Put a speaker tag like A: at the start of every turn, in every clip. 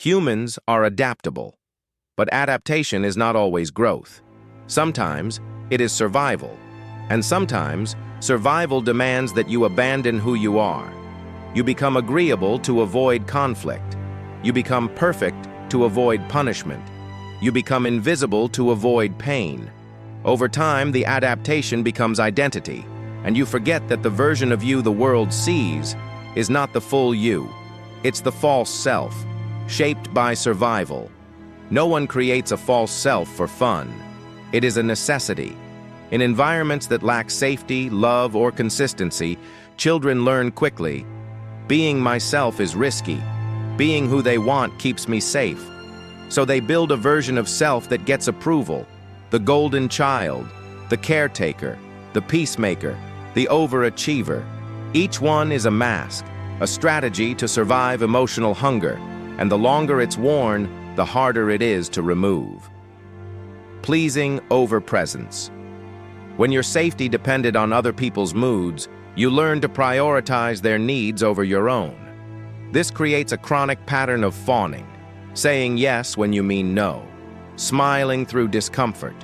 A: Humans are adaptable, but adaptation is not always growth. Sometimes it is survival, and sometimes survival demands that you abandon who you are. You become agreeable to avoid conflict. You become perfect to avoid punishment. You become invisible to avoid pain. Over time, the adaptation becomes identity, and you forget that the version of you the world sees is not the full you. It's the false self, shaped by survival. No one creates a false self for fun. It is a necessity. In environments that lack safety, love, or consistency, children learn quickly. Being myself is risky. Being who they want keeps me safe. So they build a version of self that gets approval. The golden child, the caretaker, the peacemaker, the overachiever. Each one is a mask, a strategy to survive emotional hunger, and the longer it's worn, the harder it is to remove. Pleasing over presence. When your safety depended on other people's moods, you learn to prioritize their needs over your own. This creates a chronic pattern of fawning, saying yes when you mean no, smiling through discomfort,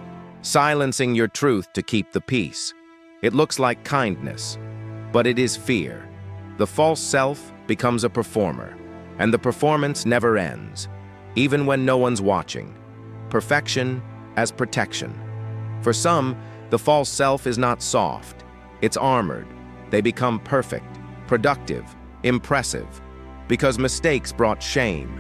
A: silencing your truth to keep the peace. It looks like kindness, but it is fear. The false self becomes a performer, and the performance never ends, even when no one's watching. Perfection as protection. For some, the false self is not soft, it's armored. They become perfect, productive, impressive, because mistakes brought shame,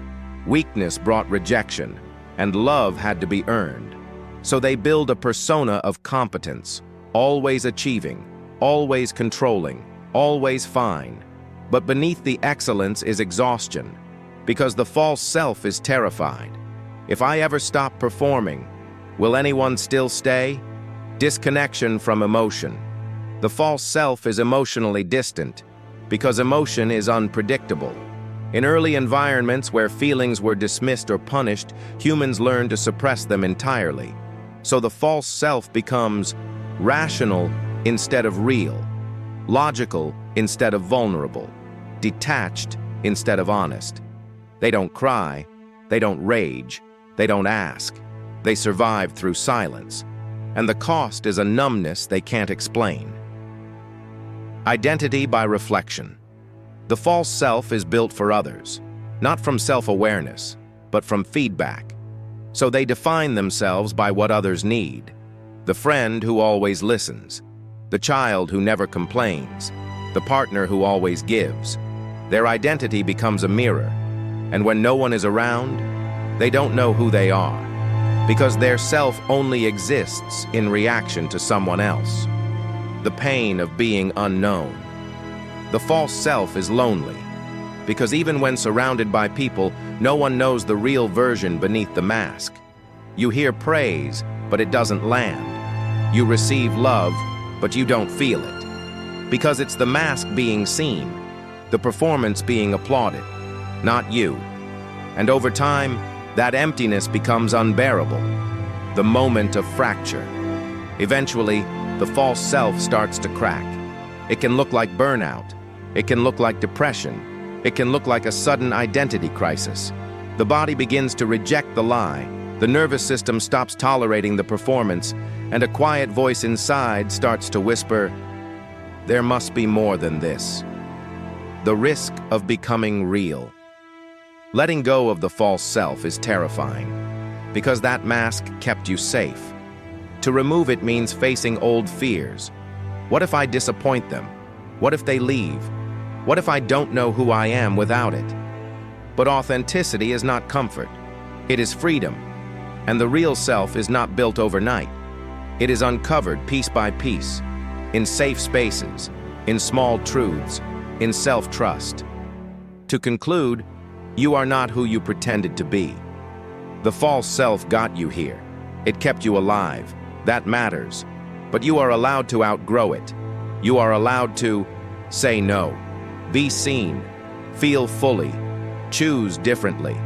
A: weakness brought rejection, and love had to be earned. So they build a persona of competence, always achieving, always controlling, always fine. But beneath the excellence is exhaustion, because the false self is terrified. If I ever stop performing, will anyone still stay? Disconnection from emotion. The false self is emotionally distant, because emotion is unpredictable. In early environments where feelings were dismissed or punished, humans learn to suppress them entirely. So the false self becomes rational instead of real, logical instead of vulnerable, detached instead of honest. They don't cry, they don't rage, they don't ask. They survive through silence, and the cost is a numbness they can't explain. Identity by reflection. The false self is built for others, not from self-awareness, but from feedback. So they define themselves by what others need. The friend who always listens, the child who never complains, the partner who always gives. Their identity becomes a mirror, and when no one is around, they don't know who they are, because their self only exists in reaction to someone else. The pain of being unknown. The false self is lonely, because even when surrounded by people, no one knows the real version beneath the mask. You hear praise, but it doesn't land. You receive love, but you don't feel it. Because it's the mask being seen, the performance being applauded, not you. And over time, that emptiness becomes unbearable. The moment of fracture. Eventually, the false self starts to crack. It can look like burnout. It can look like depression. It can look like a sudden identity crisis. The body begins to reject the lie. The nervous system stops tolerating the performance, and a quiet voice inside starts to whisper, "There must be more than this." The risk of becoming real. Letting go of the false self is terrifying, because that mask kept you safe. To remove it means facing old fears. What if I disappoint them? What if they leave? What if I don't know who I am without it? But authenticity is not comfort. It is freedom. And the real self is not built overnight. It is uncovered piece by piece, in safe spaces, in small truths, in self-trust. To conclude, you are not who you pretended to be. The false self got you here. It kept you alive. That matters. But you are allowed to outgrow it. You are allowed to say no, be seen, feel fully, choose differently.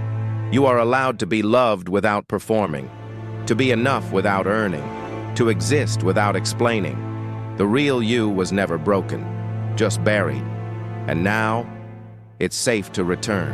A: You are allowed to be loved without performing, to be enough without earning, to exist without explaining. The real you was never broken, just buried. And now, it's safe to return.